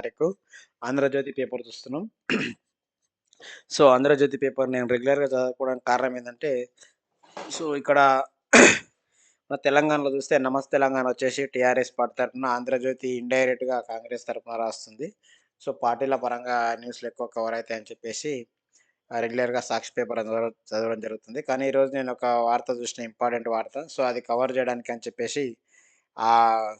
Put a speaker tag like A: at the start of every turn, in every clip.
A: తారీఖు ఆంధ్రజ్యోతి పేపర్ చూస్తున్నాం. So, Andhra Jyothi paper నేను రెగ్యులర్‌గా చదువుకోవడానికి కారణం ఏందంటే, సో, ఇక్కడ మన తెలంగాణలో చూస్తే 'నమస్తే తెలంగాణ' వచ్చేసి టీఆర్ఎస్ పార్టీ తరపున, 'ఆంధ్రజ్యోతి' ఇండైరెక్ట్‌గా కాంగ్రెస్ తరపున రాస్తుంది. సో, పార్టీల పరంగా న్యూస్‌లు ఎక్కువ కవర్ అయితాయని చెప్పేసి రెగ్యులర్‌గా 'సాక్షి' పేపర్ చదవడం జరుగుతుంది. కానీ ఈరోజు నేను ఒక వార్త చూసిన, ఇంపార్టెంట్ వార్త. సో, అది కవర్ చేయడానికి అని చెప్పేసి ఆహ్,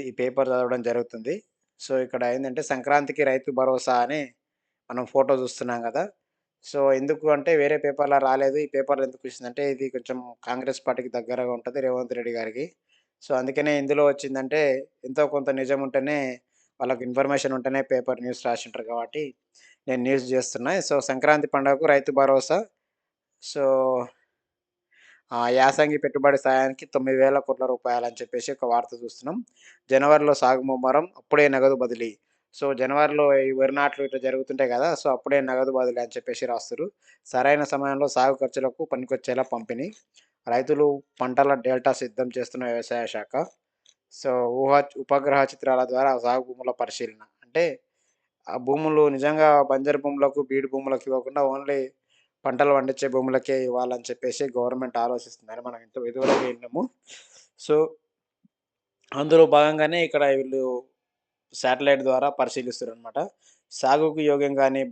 A: ఈ పేపర్ చదవడం జరుగుతుంది. సో, ఇక్కడ ఏందంటే సంక్రాంతికి రైతు భరోసా అని మనం ఫోటో చూస్తున్నాం గదా! సో, ఎందుకు అంటే వేరే పేపర్‌లో రాలేదు. ఈ పేపర్‌లో ఎందుకొచ్చిందంటే ఇది కొంచెం కాంగ్రెస్ పార్టీకి దగ్గరగా ఉంటది రేవంత్ రెడ్డి గారికి. సో, అందుకనే ఇందులో వచ్చిందంటే ఎంతో కొంత నిజం ఉంటేనే, వాళ్ళకి ఇన్ఫర్మేషన్ ఉంటేనే పేపర్ న్యూస్ రాసుంటారు కాబట్టి నేను న్యూస్ జేస్తున్నా. సో, సంక్రాంతి పండుగకు రైతు భరోసా. సో, యాసంగి పెట్టుబడి సాయానికి 9,000 కోట్ల అని చెప్పేసి ఒక వార్త చూస్తున్నాం. జనవరిలో సాగు ముమ్మరం, అప్పుడే నగదు బదిలీ. సో, జనవరిలో ఈ వరి నాట్లు ఇట్లా జరుగుతుంటాయి గదా! సో, అప్పుడే నగదు బదిలీ అని చెప్పేసి రాస్తుర్రు. సరైన సమయంలో సాగు ఖర్చులకు పనికొచ్చేలా పంపిణీ. రైతులు పంటల డేటా సిద్ధం చేస్తున్న వ్యవసాయ శాఖ. సో, ఉపగ్రహ చిత్రాల ద్వారా సాగు భూముల పరిశీలన. అంటే ఆ భూములు నిజంగా బంజరు భూములకు, బీడు భూములకు ఇవ్వకుండా ఓన్లీ పంటలు పండించే భూములకే ఇవ్వాలని చెప్పేసి గవర్నమెంట్ ఆలోచిస్తుందని మనం ఇదివరకు విన్నాము. సో, అందులో భాగంగానే ఇక్కడ వీళ్ళు శాటిలైట్ ద్వారా పరిశీలిస్తుర్రనమాట. సాగుకు యోగ్యంగానే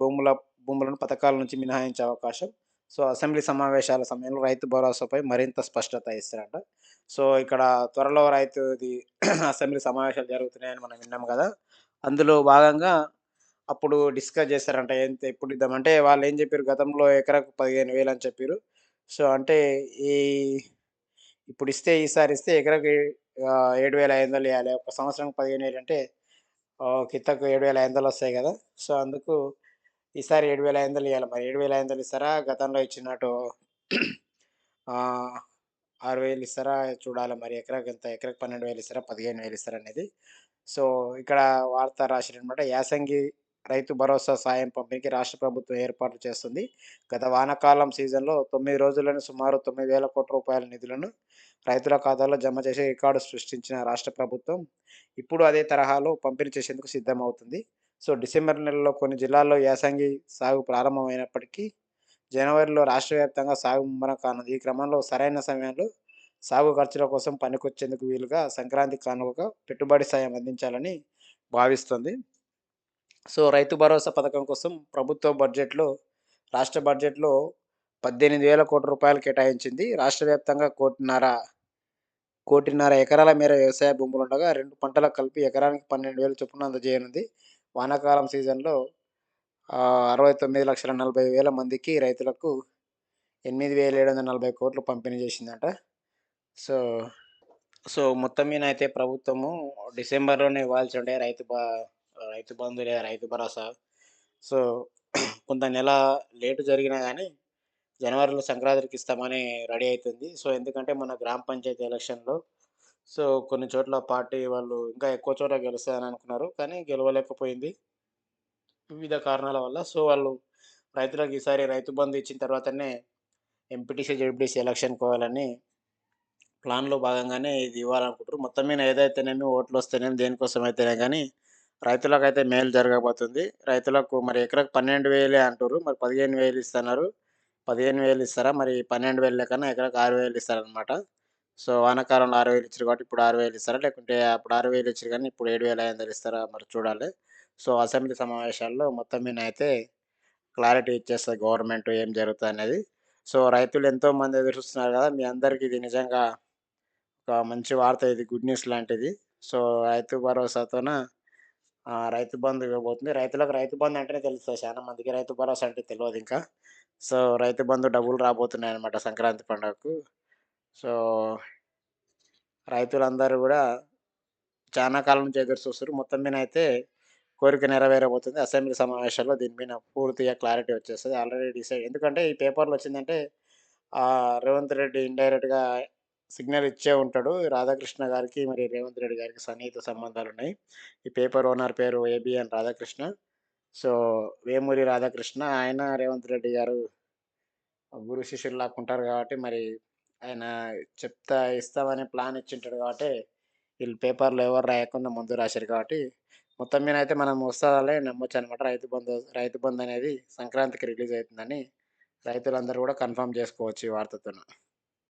A: భూములను పథకాల నుంచి మినహాయించే అవకాశం. సో, అసెంబ్లీ సమావేశాల సమయంలో రైతు భరోసాపై మరింత స్పష్టత ఇస్తారంట. సో, ఇక్కడ త్వరలో రైతుది అసెంబ్లీ సమావేశాలు జరుగుతున్నాయని మనం విన్నాం గదా! అందులో భాగంగా అప్పుడు డిస్కస్ చేశారంట. ఎప్పుడు ఇద్దామంటే వాళ్ళేం చెప్పారు, గతంలో ఎకరాకు 15,000 అని చెప్పిర్రు. సో, అంటే ఈ ఇప్పుడిస్తే ఈసారిస్తే ఎకరాకి 7,500 ఇయ్యాలె. ఒక సంవత్సరానికి 15,000 అంటే కింతకు 7,500 వస్తాయి గదా! సో, అందుకు ఈసారి 7,500 ఇయ్యాల. మరి 7,500 ఇస్తారా? గతంలో ఇచ్చినట్టు ఆహ్, 6,000 ఇస్తారా? చూడాలి మరి ఎకరాకెంత? ఎకరాకి 12,000 ఇస్తారా? 15,000 ఇస్తారనేది. సో, ఇక్కడ వార్త రాసిరనమాట. యాసంగి రైతు భరోసా సాయం పంపిణీకి రాష్ట్ర ప్రభుత్వం ఏర్పాట్లు చేస్తుంది. గత వానాకాలం సీజన్‌లో 9 రోజుల్లోనే సుమారు 9,000 కోట్ల నిధులను రైతుల ఖాతాలో జమ చేసి రికార్డు సృష్టించిన రాష్ట్ర ప్రభుత్వం, ఇప్పుడు అదే తరహాలో పంపిణీ చేసేందుకు సిద్ధమవుతుంది. సో, డిసెంబర్ నెలలో కొన్ని జిల్లాల్లో యాసంగి సాగు ప్రారంభమైనప్పటికీ, జనవరిలో రాష్ట్ర వ్యాప్తంగా సాగు ముమ్మరం కానుంది. ఈ క్రమంలో సరైన సమయంలో సాగు ఖర్చుల కోసం పనికొచ్చేందుకు వీలుగా సంక్రాంతి కానుకగా పెట్టుబడి సాయం అందించాలని భావిస్తుంది. సో, రైతు భరోసా పథకం కోసం రాష్ట్ర బడ్జెట్‌లో 18,000 కోట్ల రూపాయలు కేటాయించింది. రాష్ట్ర వ్యాప్తంగా 1,50,00,000 ఎకరాల మేర వ్యవసాయ భూములుండగా 2 పంటలకు కలిపి ఎకరానికి 12,000 చొప్పున అందజేయనుంది. వానాకాలం సీజన్‌లో 69,40,40,000 మందికి రైతులకు 8,740 కోట్లు పంపిణీ చేసిందట. సో, మొత్తం మీద అయితే ప్రభుత్వము డిసెంబర్‌లోనే ఇవ్వాల్సి ఉండే రైతు బంధు లేదా రైతు భరోసా. సో, కొంత నెల లేట్ జరిగినా గానీ, జనవరిలో సంక్రాంతికి ఇస్తామని రెడీ అయితుంది. సో, ఎందుకంటే మన గ్రామ పంచాయతీ ఎలక్షన్‌లో సో, కొన్ని చోట్ల పార్టీ వాళ్ళు ఇంకా ఎక్కువ చోట్ల గెలుస్తదని అనుకున్నారు. కానీ గెలవలేకపోయింది వివిధ కారణాల వల్ల. సో, వాళ్ళు రైతులకు ఈసారి రైతు బంధు ఇచ్చిన తర్వాతనే ఎంపీటీసీ, జెడ్పీటీసీ ఎలక్షన్‌కి పోవాలని ప్లాన్‌లో భాగంగానే ఇది ఇవ్వాలనుకుంటుర్రు. మొత్తం మీద ఏదైతేనేమి ఓట్లొస్తేనేమి దేనికోసమైతేనే గానీ, రైతులకైతే మేలు జరగబోతుంది. రైతులకు మరి ఎకరాకు 12,000 అంటుర్రు. మరి 15,000 ఇస్తన్నారు. 15,000 ఇస్తారా? మరి 12,000 లెక్కన ఎకరాకు 6,000 ఇస్తారనమాట. సో, వానాకాలంలో 6,000 ఇచ్చిర్రు కాబట్టి ఇప్పుడు 6,000 ఇస్తారా? లేకుంటే అప్పుడు 6,000 ఇచ్చిర్రు గానీ ఇప్పుడు 7,500 ఇస్తారా? మరి చూడాలి. సో, అసెంబ్లీ సమావేశాల్లో మొత్తం మీద అయితే క్లారిటీ ఇచ్చేస్తది గవర్నమెంట్ ఏం జరుగుతదనేది. సో, రైతులు ఎంతోమంది ఎదురు చూస్తున్నారు గదా! మీ అందరికి ఇది నిజంగా ఒక మంచి వార్త, ఇది గుడ్ న్యూస్ లాంటిది. సో, రైతు భరోసాతోన రైతు బంధు ఇవ్వబోతుంది. రైతులకు రైతు బంధు అంటేనే తెలుస్తది. చాలా మందికి రైతు భరోసా అంటే తెలవదింకా. సో, రైతు బంధు డబ్బులు రాబోతున్నాయన్నమాట సంక్రాంతి పండగకు. సో, రైతులందరూ గూడా చానా కాలం నుంచి ఎదురు చూస్తుర్రు. మొత్తం మీద అయితే కోరిక నెరవేరబోతుంది. అసెంబ్లీ సమావేశాల్లో దీని మీద పూర్తిగా క్లారిటీ వచ్చేస్తది. ఆల్రెడీ ఎందుకంటే ఈ పేపర్‌లో వచ్చిందంటే రేవంత్ రెడ్డి ఇండైరెక్ట్‌గా సిగ్నల్ ఇచ్చే ఉంటాడు. రాధాకృష్ణ గారికి, మరి రేవంత్ రెడ్డి గారికి సన్నిహిత సంబంధాలున్నాయి. ఈ పేపర్ ఓనర్ పేరు ఏబిఎన్ రాధాకృష్ణ. సో, వేమూరి రాధాకృష్ణ ఆయన రేవంత్ రెడ్డి గారు గురు శిష్యుల్లాగా ఉంటారు కాబట్టి, మరి ఆయన ఇస్తామని ప్లాన్ ఇచ్చుంటాడు కాబట్టి, వీళ్ళు పేపర్‌లో ఎవరు రాయకుండా ముందు రాసిర్రు కాబట్టి, మొత్తం మీద అయితే మనం వస్తదాలే నమ్మొచ్చనమాట. రైతు బంధు అనేది సంక్రాంతికి రిలీజ్ అయితుందని రైతులందరూ గూడా కన్ఫర్మ్ జేసుకోవచ్చు ఈ వార్తతోని.